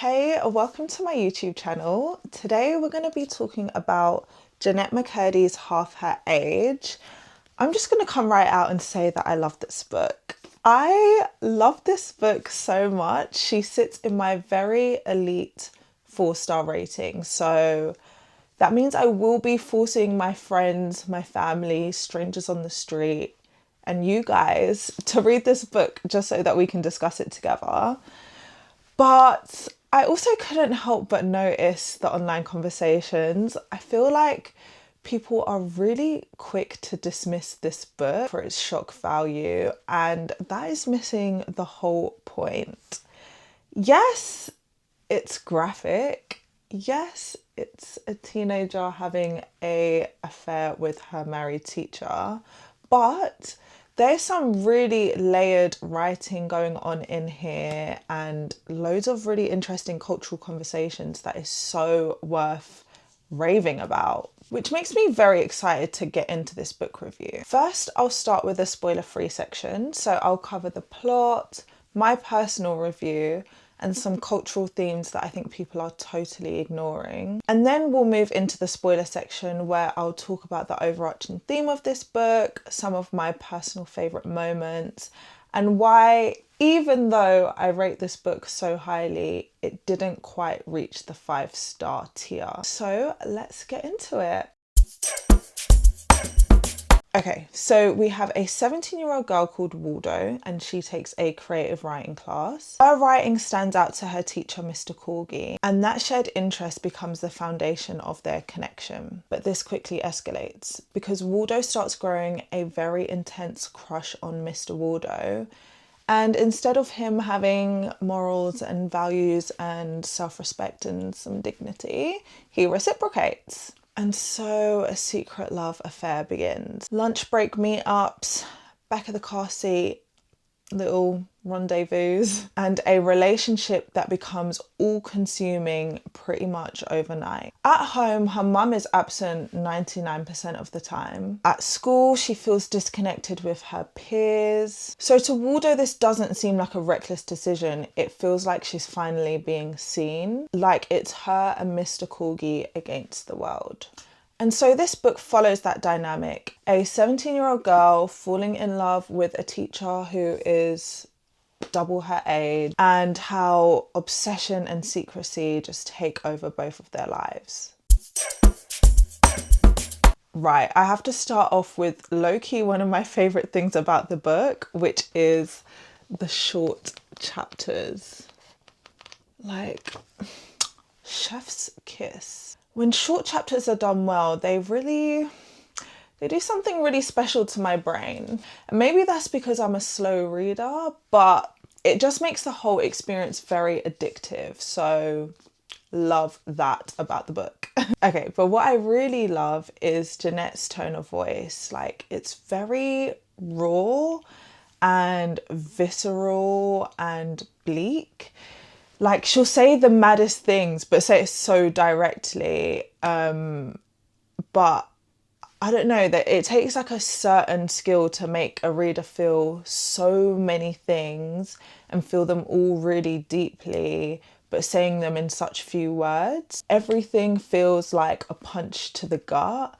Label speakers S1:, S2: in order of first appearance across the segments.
S1: Hey, welcome to my YouTube channel. Today we're going to be talking about Jennette McCurdy's Half Her Age. I'm just going to come right out and say that I love this book. I love this book so much. She sits in my very elite 4-star rating. So that means I will be forcing my friends, my family, strangers on the street, and you guys to read this book just so that we can discuss it together. But I also couldn't help but notice the online conversations. I feel like people are really quick to dismiss this book for its shock value, and that is missing the whole point. Yes, it's graphic. Yes, it's a teenager having an affair with her married teacher, but there's some really layered writing going on in here and loads of really interesting cultural conversations that is so worth raving about, which makes me very excited to get into this book review. First, I'll start with a spoiler-free section. So I'll cover the plot, my personal review, and some cultural themes that I think people are totally ignoring. And then we'll move into the spoiler section where I'll talk about the overarching theme of this book, some of my personal favourite moments, and why, even though I rate this book so highly, it didn't quite reach the 5-star tier. So let's get into it. Okay, so we have a 17-year-old girl called Waldo, and she takes a creative writing class. Her writing stands out to her teacher, Mr. Corgi, and that shared interest becomes the foundation of their connection. But this quickly escalates because Waldo starts growing a very intense crush on Mr. Waldo. And instead of him having morals and values and self-respect and some dignity, he reciprocates. And so a secret love affair begins. Lunch break meetups, back of the car seat, little rendezvous, and a relationship that becomes all-consuming pretty much overnight. At home, her mum is absent 99% of the time. At school, she feels disconnected with her peers. So to Waldo, this doesn't seem like a reckless decision. It feels like she's finally being seen, like it's her and Mr. Corgi against the world. And so this book follows that dynamic. A 17-year-old girl falling in love with a teacher who is double her age, and how obsession and secrecy just take over both of their lives. Right, I have to start off with low-key one of my favourite things about the book, which is the short chapters. Like, chef's kiss. When short chapters are done well, they do something really special to my brain. And maybe that's because I'm a slow reader, but it just makes the whole experience very addictive. So love that about the book. Okay, but what I really love is Jennette's tone of voice. Like, it's very raw and visceral and bleak. Like, she'll say the maddest things, but say it so directly. But I don't know, that it takes like a certain skill to make a reader feel so many things and feel them all really deeply, but saying them in such few words. Everything feels like a punch to the gut.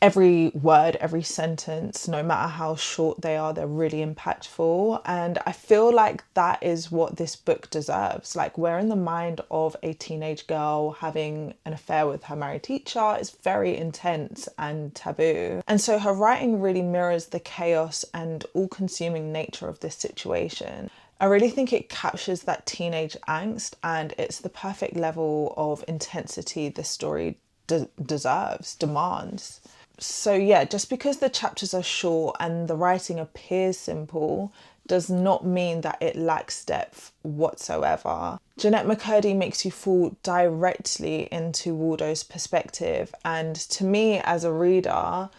S1: Every word, every sentence, no matter how short they are, they're really impactful. And I feel like that is what this book deserves. Like, we're in the mind of a teenage girl having an affair with her married teacher. It's very intense and taboo. And so her writing really mirrors the chaos and all-consuming nature of this situation. I really think it captures that teenage angst, and it's the perfect level of intensity this story demands. So yeah, just because the chapters are short and the writing appears simple does not mean that it lacks depth whatsoever. Jennette McCurdy makes you fall directly into Waldo's perspective, and to me as a reader,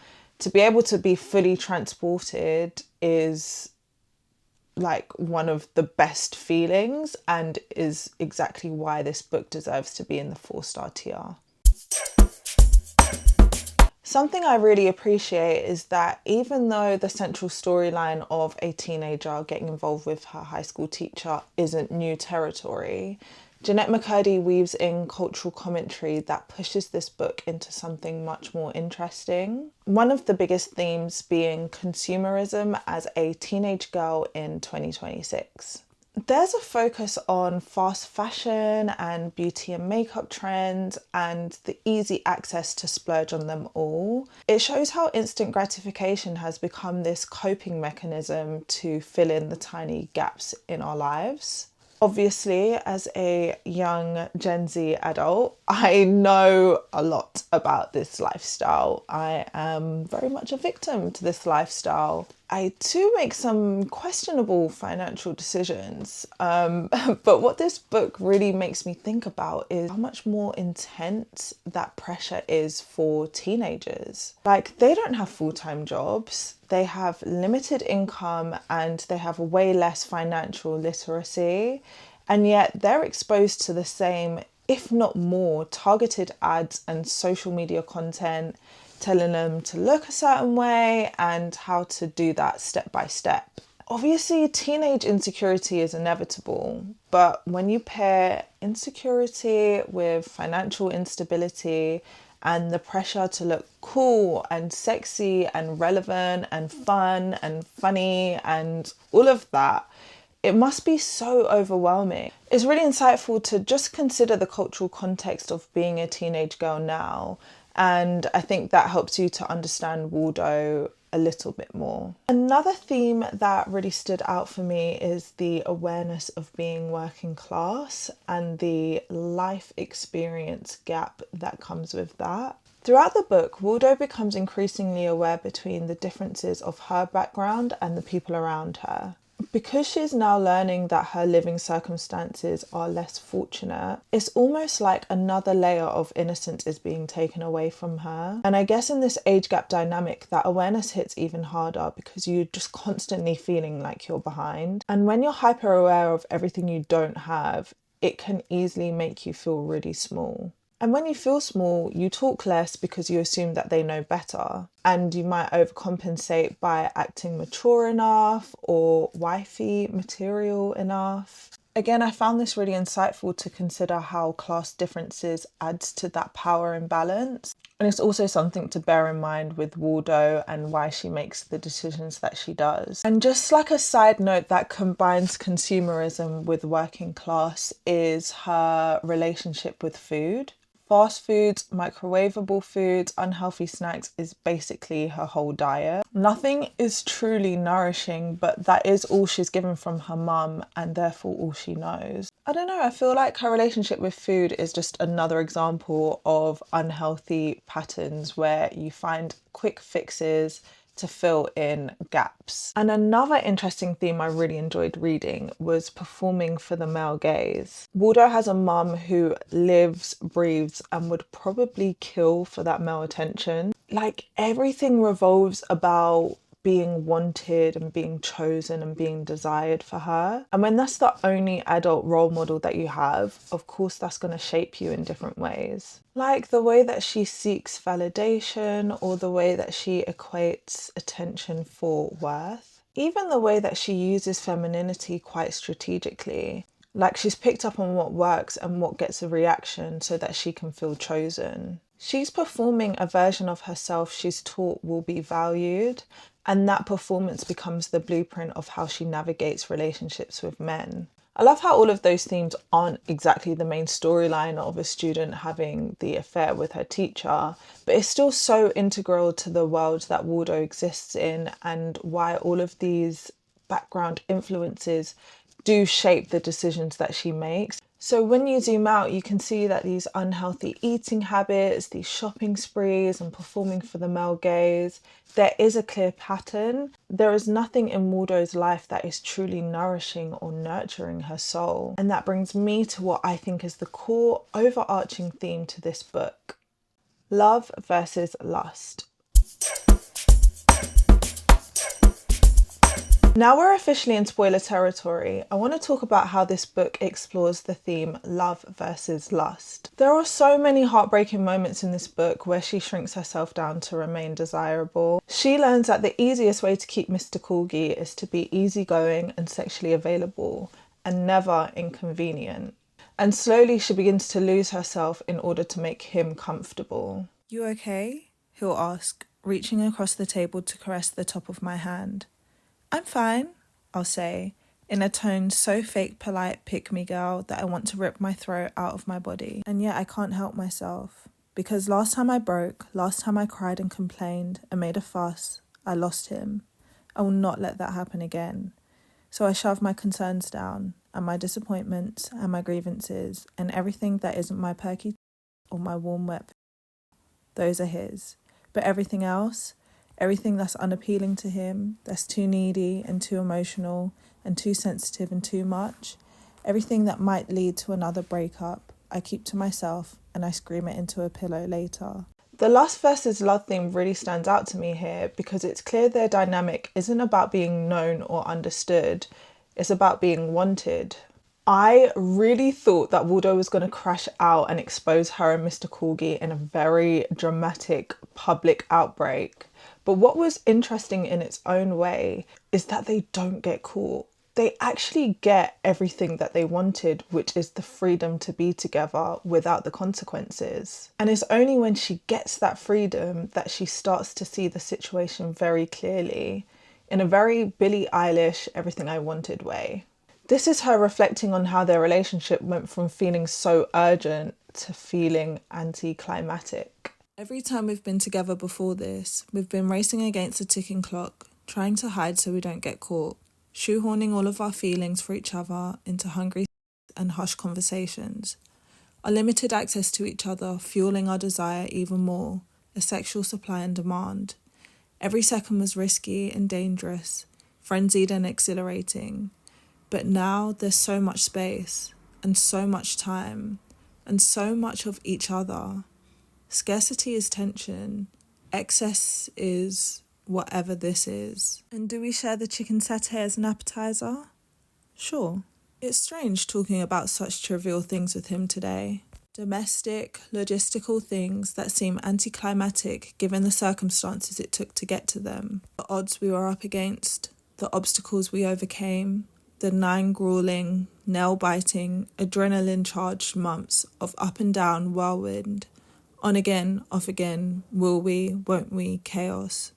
S1: to be able to be fully transported is like one of the best feelings, and is exactly why this book deserves to be in the 4-star tier. Something I really appreciate is that even though the central storyline of a teenager getting involved with her high school teacher isn't new territory, Jennette McCurdy weaves in cultural commentary that pushes this book into something much more interesting. One of the biggest themes being consumerism as a teenage girl in 2026. There's a focus on fast fashion and beauty and makeup trends and the easy access to splurge on them all. It shows how instant gratification has become this coping mechanism to fill in the tiny gaps in our lives. Obviously, as a young Gen Z adult, I know a lot about this lifestyle. I am very much a victim to this lifestyle. I do make some questionable financial decisions, but what this book really makes me think about is how much more intense that pressure is for teenagers. Like, they don't have full-time jobs, they have limited income, and they have way less financial literacy, and yet they're exposed to the same, if not more, targeted ads and social media content telling them to look a certain way and how to do that step by step. Obviously, teenage insecurity is inevitable, but when you pair insecurity with financial instability and the pressure to look cool and sexy and relevant and fun and funny and all of that, it must be so overwhelming. It's really insightful to just consider the cultural context of being a teenage girl now. And I think that helps you to understand Waldo a little bit more. Another theme that really stood out for me is the awareness of being working class and the life experience gap that comes with that. Throughout the book, Waldo becomes increasingly aware between the differences of her background and the people around her. Because she's now learning that her living circumstances are less fortunate, it's almost like another layer of innocence is being taken away from her. And I guess in this age gap dynamic, that awareness hits even harder because you're just constantly feeling like you're behind. And when you're hyper aware of everything you don't have, it can easily make you feel really small. And when you feel small, you talk less because you assume that they know better. And you might overcompensate by acting mature enough or wifey material enough. Again, I found this really insightful to consider how class differences adds to that power imbalance. And it's also something to bear in mind with Waldo and why she makes the decisions that she does. And just like a side note that combines consumerism with working class is her relationship with food. Fast foods, microwavable foods, unhealthy snacks is basically her whole diet. Nothing is truly nourishing, but that is all she's given from her mum and therefore all she knows. I don't know, I feel like her relationship with food is just another example of unhealthy patterns where you find quick fixes to fill in gaps. And another interesting theme I really enjoyed reading was performing for the male gaze. Waldo has a mum who lives, breathes, and would probably kill for that male attention. Like, everything revolves about being wanted and being chosen and being desired for her. And when that's the only adult role model that you have, of course that's going to shape you in different ways. Like the way that she seeks validation or the way that she equates attention for worth. Even the way that she uses femininity quite strategically. Like, she's picked up on what works and what gets a reaction so that she can feel chosen. She's performing a version of herself she's taught will be valued, and that performance becomes the blueprint of how she navigates relationships with men. I love how all of those themes aren't exactly the main storyline of a student having the affair with her teacher, but it's still so integral to the world that Waldo exists in and why all of these background influences do shape the decisions that she makes. So when you zoom out, you can see that these unhealthy eating habits, these shopping sprees and performing for the male gaze, there is a clear pattern. There is nothing in Waldo's life that is truly nourishing or nurturing her soul. And that brings me to what I think is the core overarching theme to this book. Love versus lust. Now we're officially in spoiler territory. I want to talk about how this book explores the theme love versus lust. There are so many heartbreaking moments in this book where she shrinks herself down to remain desirable. She learns that the easiest way to keep Mr. Corgi is to be easygoing and sexually available and never inconvenient. And slowly she begins to lose herself in order to make him comfortable. "You okay?" he'll ask, reaching across the table to caress the top of my hand. "I'm fine," I'll say, in a tone so fake polite pick-me girl that I want to rip my throat out of my body. And yet I can't help myself. Because last time I broke, last time I cried and complained and made a fuss, I lost him. I will not let that happen again. So I shove my concerns down, and my disappointments and my grievances and everything that isn't my perky or my warm wet, those are his. But everything else, everything that's unappealing to him, that's too needy and too emotional and too sensitive and too much, everything that might lead to another breakup, I keep to myself and I scream it into a pillow later. The lust versus love theme really stands out to me here because it's clear their dynamic isn't about being known or understood, it's about being wanted. I really thought that Waldo was going to crash out and expose her and Mr. Corgi in a very dramatic public outbreak. But what was interesting in its own way is that they don't get caught. They actually get everything that they wanted, which is the freedom to be together without the consequences. And it's only when she gets that freedom that she starts to see the situation very clearly, in a very Billie Eilish, everything I wanted way. This is her reflecting on how their relationship went from feeling so urgent to feeling anticlimactic. Every time we've been together before this, we've been racing against a ticking clock, trying to hide so we don't get caught, shoehorning all of our feelings for each other into hungry and hushed conversations. Our limited access to each other fueling our desire even more, a sexual supply and demand. Every second was risky and dangerous, frenzied and exhilarating. But now there's so much space, and so much time, and so much of each other. Scarcity is tension. Excess is whatever this is. And do we share the chicken satay as an appetizer? Sure. It's strange talking about such trivial things with him today. Domestic, logistical things that seem anticlimactic given the circumstances it took to get to them. The odds we were up against, the obstacles we overcame, the 9 grueling, nail-biting, adrenaline-charged months of up and down whirlwind, on again, off again, will we, won't we, chaos,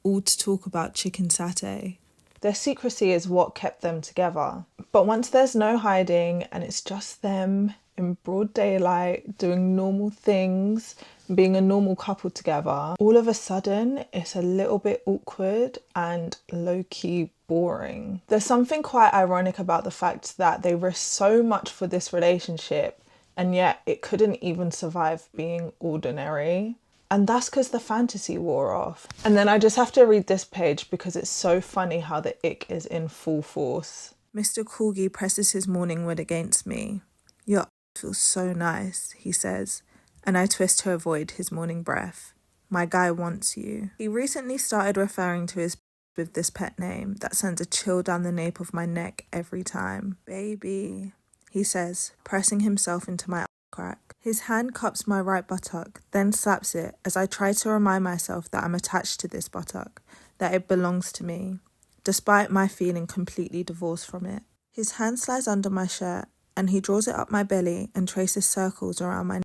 S1: all to talk about chicken satay. Their secrecy is what kept them together. But once there's no hiding and it's just them in broad daylight doing normal things, being a normal couple together, all of a sudden it's a little bit awkward and low-key boring. There's something quite ironic about the fact that they risked so much for this relationship and yet it couldn't even survive being ordinary. And that's because the fantasy wore off. And then I just have to read this page because it's so funny how the ick is in full force. Mr. Corgi presses his morning wood against me. "Your feels so nice," he says, and I twist to avoid his morning breath. "My guy wants you." He recently started referring to his with this pet name that sends a chill down the nape of my neck every time. "Baby," he says, pressing himself into my crack. His hand cups my right buttock, then slaps it as I try to remind myself that I'm attached to this buttock, that it belongs to me, despite my feeling completely divorced from it. His hand slides under my shirt and he draws it up my belly and traces circles around my neck.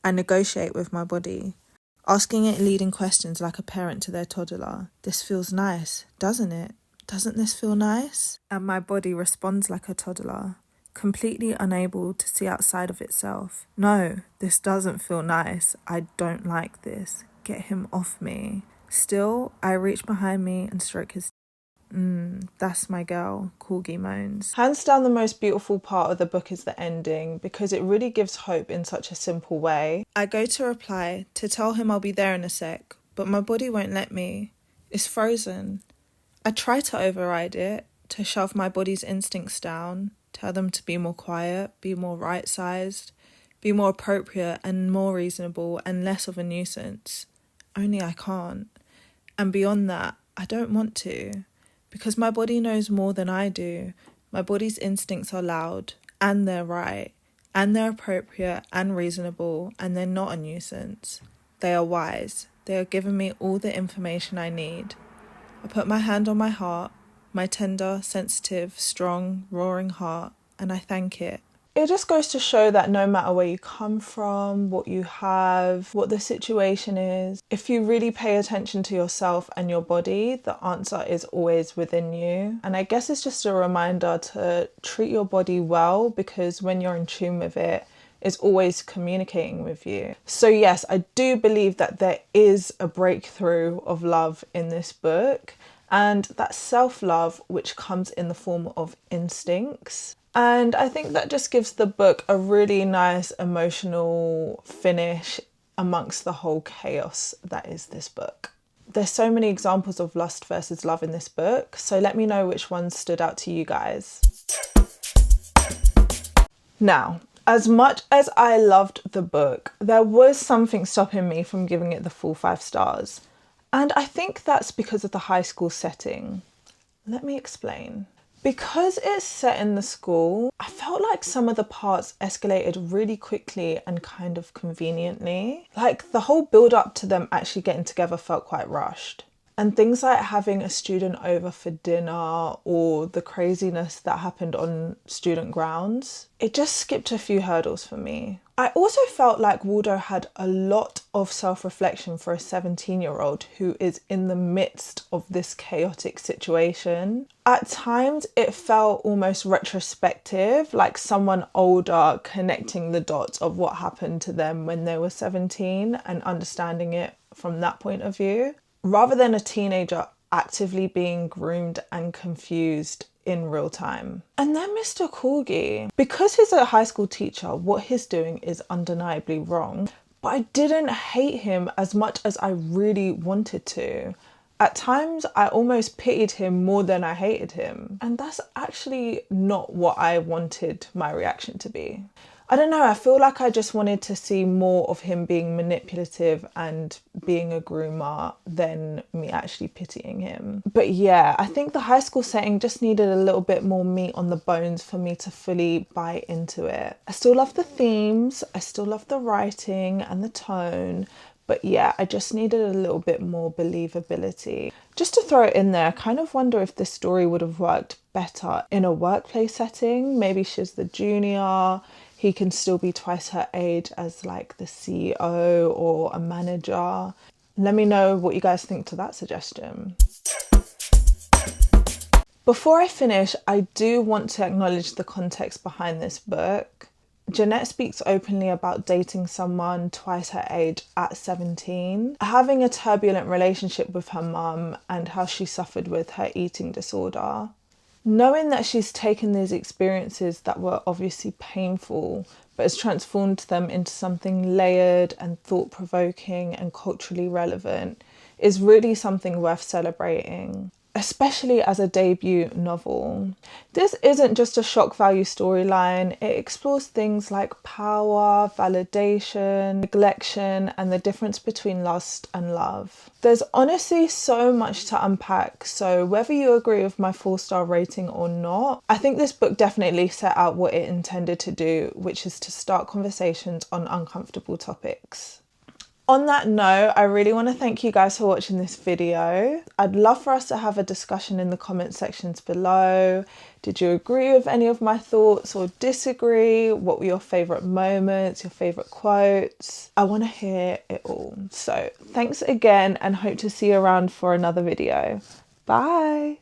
S1: I negotiate with my body, asking it leading questions like a parent to their toddler. "This feels nice, doesn't it? Doesn't this feel nice?" And my body responds like a toddler, completely unable to see outside of itself. "No, this doesn't feel nice. I don't like this. Get him off me." Still, I reach behind me and stroke his that's my girl, Corgi moans. Hands down the most beautiful part of the book is the ending because it really gives hope in such a simple way. I go to reply to tell him I'll be there in a sec, but my body won't let me. It's frozen. I try to override it, to shove my body's instincts down, tell them to be more quiet, be more right-sized, be more appropriate and more reasonable and less of a nuisance. Only I can't. And beyond that, I don't want to. Because my body knows more than I do. My body's instincts are loud, and they're right, and they're appropriate and reasonable, and they're not a nuisance. They are wise. They are giving me all the information I need. I put my hand on my heart, my tender, sensitive, strong, roaring heart, and I thank it. It just goes to show that no matter where you come from, what you have, what the situation is, if you really pay attention to yourself and your body, the answer is always within you. And I guess it's just a reminder to treat your body well, because when you're in tune with it, it's always communicating with you. So yes, I do believe that there is a breakthrough of love in this book, and that self-love which comes in the form of instincts. And I think that just gives the book a really nice emotional finish amongst the whole chaos that is this book. There's so many examples of lust versus love in this book, so let me know which ones stood out to you guys. Now, as much as I loved the book, there was something stopping me from giving it the full 5 stars. And I think that's because of the high school setting. Let me explain. Because it's set in the school, I felt like some of the parts escalated really quickly and kind of conveniently. Like the whole build up to them actually getting together felt quite rushed. And things like having a student over for dinner or the craziness that happened on student grounds, it just skipped a few hurdles for me. I also felt like Waldo had a lot of self-reflection for a 17-year-old who is in the midst of this chaotic situation. At times it felt almost retrospective, like someone older connecting the dots of what happened to them when they were 17 and understanding it from that point of view, rather than a teenager actively being groomed and confused in real time. And then Mr. Corgi, because he's a high school teacher, what he's doing is undeniably wrong, but I didn't hate him as much as I really wanted to. At times, I almost pitied him more than I hated him. And that's actually not what I wanted my reaction to be. I don't know, I feel like I just wanted to see more of him being manipulative and being a groomer than me actually pitying him. But yeah, I think the high school setting just needed a little bit more meat on the bones for me to fully buy into it. I still love the themes, I still love the writing and the tone, but yeah, I just needed a little bit more believability. Just to throw it in there, I kind of wonder if this story would have worked better in a workplace setting. Maybe she's the junior, he can still be twice her age as like the CEO or a manager. Let me know what you guys think to that suggestion. Before I finish, I do want to acknowledge the context behind this book. Jennette speaks openly about dating someone twice her age at 17, having a turbulent relationship with her mum, and how she suffered with her eating disorder. Knowing that she's taken these experiences that were obviously painful, but has transformed them into something layered and thought-provoking and culturally relevant, is really something worth celebrating, especially as a debut novel. This isn't just a shock value storyline, it explores things like power, validation, neglection, and the difference between lust and love. There's honestly so much to unpack, so whether you agree with my 4-star rating or not, I think this book definitely set out what it intended to do, which is to start conversations on uncomfortable topics. On that note, I really want to thank you guys for watching this video. I'd love for us to have a discussion in the comment sections below. Did you agree with any of my thoughts or disagree? What were your favourite moments, your favourite quotes? I want to hear it all. So thanks again and hope to see you around for another video. Bye!